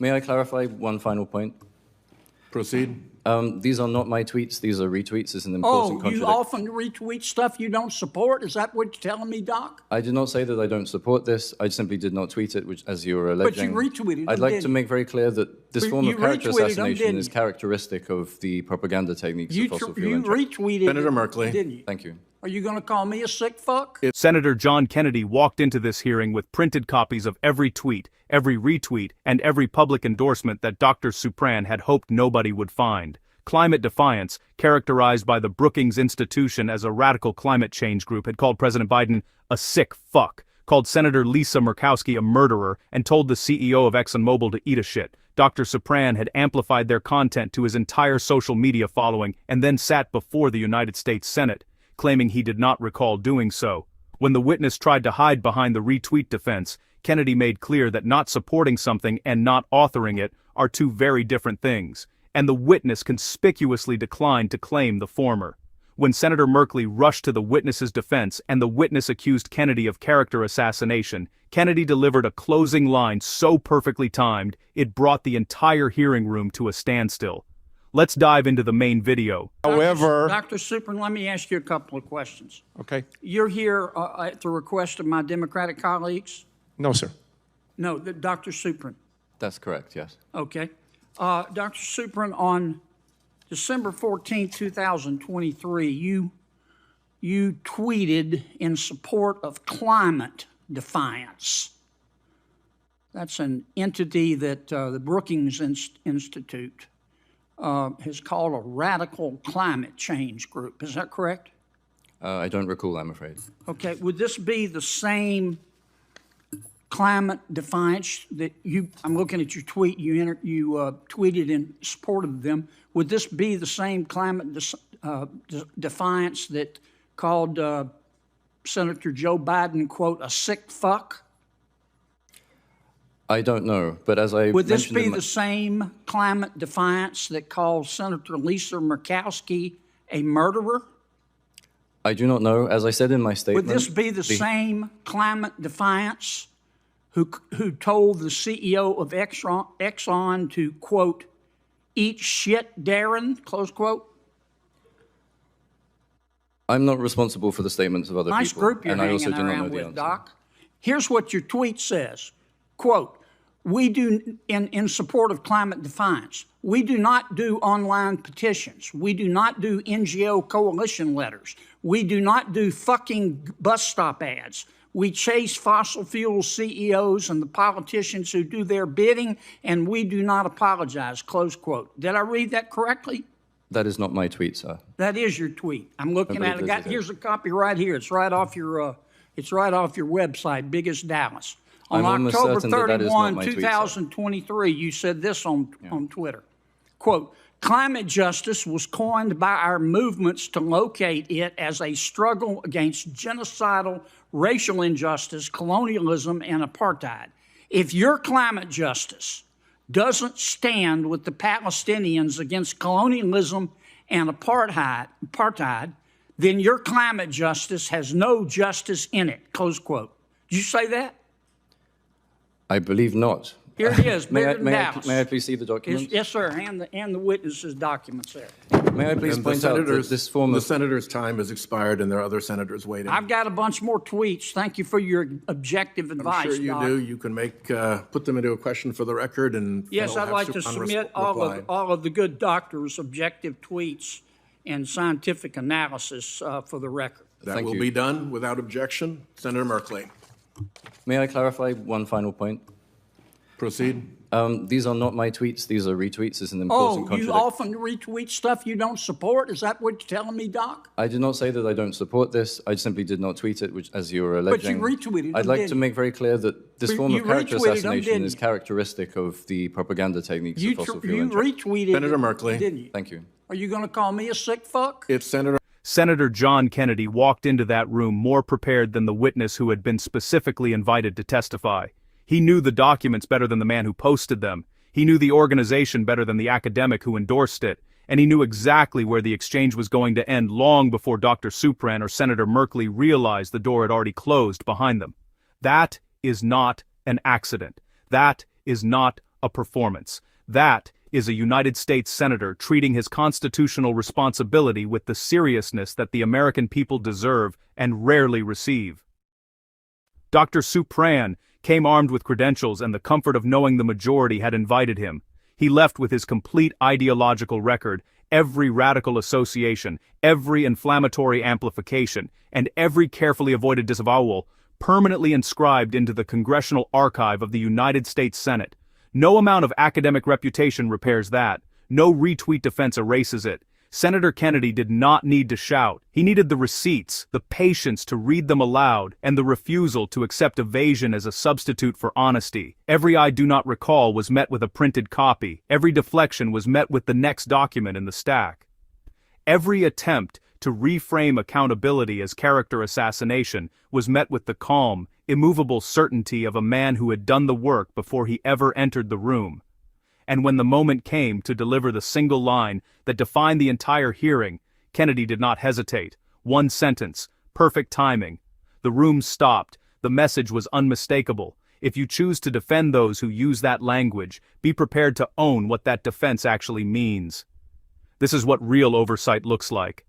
May I clarify one final point? Proceed. These are not my tweets. These are retweets. It's an important You contradiction. often retweet stuff you don't support? Is that what you're telling me, Doc? I did not say that I don't support this. I simply did not tweet it, which, as you were alleging. But you retweeted them, I'd like didn't to you? make very clear that this form You of character retweeted them, assassination didn't is you? characteristic of the propaganda techniques of fossil fuel You interest. retweeted Senator it, Merkley. didn't you? Thank you. Are you going to call me a sick fuck? Senator John Kennedy walked into this hearing with printed copies of every tweet, every retweet, and every public endorsement that Dr. Supran had hoped nobody would find. Climate defiance, characterized by the Brookings Institution as a radical climate change group, had called President Biden a sick fuck, called Senator Lisa Murkowski a murderer, and told the CEO of ExxonMobil to eat a shit. Dr. Supran had amplified their content to his entire social media following and then sat before the United States Senate, claiming he did not recall doing so. When the witness tried to hide behind the retweet defense, Kennedy made clear that not supporting something and not authoring it are two very different things, and the witness conspicuously declined to claim the former. When Senator Merkley rushed to the witness's defense and the witness accused Kennedy of character assassination, Kennedy delivered a closing line so perfectly timed, it brought the entire hearing room to a standstill. Let's dive into the main video. However, Dr. Supran, let me ask you a couple of questions. okay. You're here at the request of my Democratic colleagues? No, sir. No, Dr. Supran. That's correct, yes. Okay. Dr. Supran, on December 14, 2023, you tweeted in support of climate defiance. That's an entity that the Brookings Institute has called a radical climate change group. Is that correct? I don't recall, I'm afraid. Okay. Would this be the same climate defiance that I'm looking at your tweet, you tweeted in support of them. Would this be the same climate defiance that called Senator Joe Biden, quote, a sick fuck? I don't know, but as I Would this mentioned be in my- the same climate defiance that called Senator Lisa Murkowski a murderer? I do not know. As I said in my statement... Would this be the same climate defiance who told the CEO of Exxon to, quote, eat shit, Darren, close quote? I'm not responsible for the statements of other Nice people. group you're and I also hanging do not know around the with, answer. Doc. Here's what your tweet says, quote, we do, in support of climate defiance, we do not do online petitions. We do not do NGO coalition letters. We do not do fucking bus stop ads. We chase fossil fuel CEOs and the politicians who do their bidding, and we do not apologize, close quote. Did I read that correctly? That is not my tweet, sir. That is your tweet. I'm looking at it. Here's a copy right here. It's right off your website, Biggest Dallas. On I'm almost October certain that is not 31, my tweet, sir. 2023, you said this on Twitter. Quote, climate justice was coined by our movements to locate it as a struggle against genocidal racial injustice, colonialism, and apartheid. If your climate justice doesn't stand with the Palestinians against colonialism and apartheid, then your climate justice has no justice in it, close quote. Did you say that? I believe not. Here it is, bigger than may Dallas. I please see the documents? Yes, sir, and the witnesses' documents there. May I please And the point out that senators, this form the of... senator's time has expired, and there are other senators waiting. I've got a bunch more tweets. Thank you for your objective advice, I'm sure you Doc. do. You can put them into a question for the record, and Yes, they'll I'd have like to submit all of the good doctors' objective tweets and scientific analysis for the record. That Thank will you. be done without objection. Senator Merkley, May I clarify one final point? proceed. These are not my tweets. These are retweets. It's an important You contradiction. often retweet stuff you don't support? Is that what you're telling me, Doc? I did not say that I don't support this. I simply did not tweet it, which, as you were alleging. retweeted them, I'd like didn't to you? make very clear that this form You of character retweeted them, assassination didn't is you? characteristic of the propaganda techniques You of fossil fuel interest. retweeted Senator it, Merkley. didn't you? Thank you. Are you going to call me a sick fuck? It's Senator. Senator John Kennedy walked into that room more prepared than the witness who had been specifically invited to testify. He knew the documents better than the man who posted them. He knew the organization better than the academic who endorsed it. And he knew exactly where the exchange was going to end long before Dr. Supran or Senator Merkley realized the door had already closed behind them. That is not an accident. That is not a performance. That is a United States Senator treating his constitutional responsibility with the seriousness that the American people deserve and rarely receive. Dr. Supran came armed with credentials and the comfort of knowing the majority had invited him. He left with his complete ideological record, every radical association, every inflammatory amplification, and every carefully avoided disavowal permanently inscribed into the Congressional Archive of the United States Senate. No amount of academic reputation repairs that. No retweet defense erases it. Senator Kennedy did not need to shout. He needed the receipts, the patience to read them aloud, and the refusal to accept evasion as a substitute for honesty. Every "I do not recall" was met with a printed copy. Every deflection was met with the next document in the stack. Every attempt to reframe accountability as character assassination was met with the calm, immovable certainty of a man who had done the work before he ever entered the room. And when the moment came to deliver the single line that defined the entire hearing, Kennedy did not hesitate. One sentence, perfect timing. The room stopped. The message was unmistakable. If you choose to defend those who use that language, be prepared to own what that defense actually means. This is what real oversight looks like.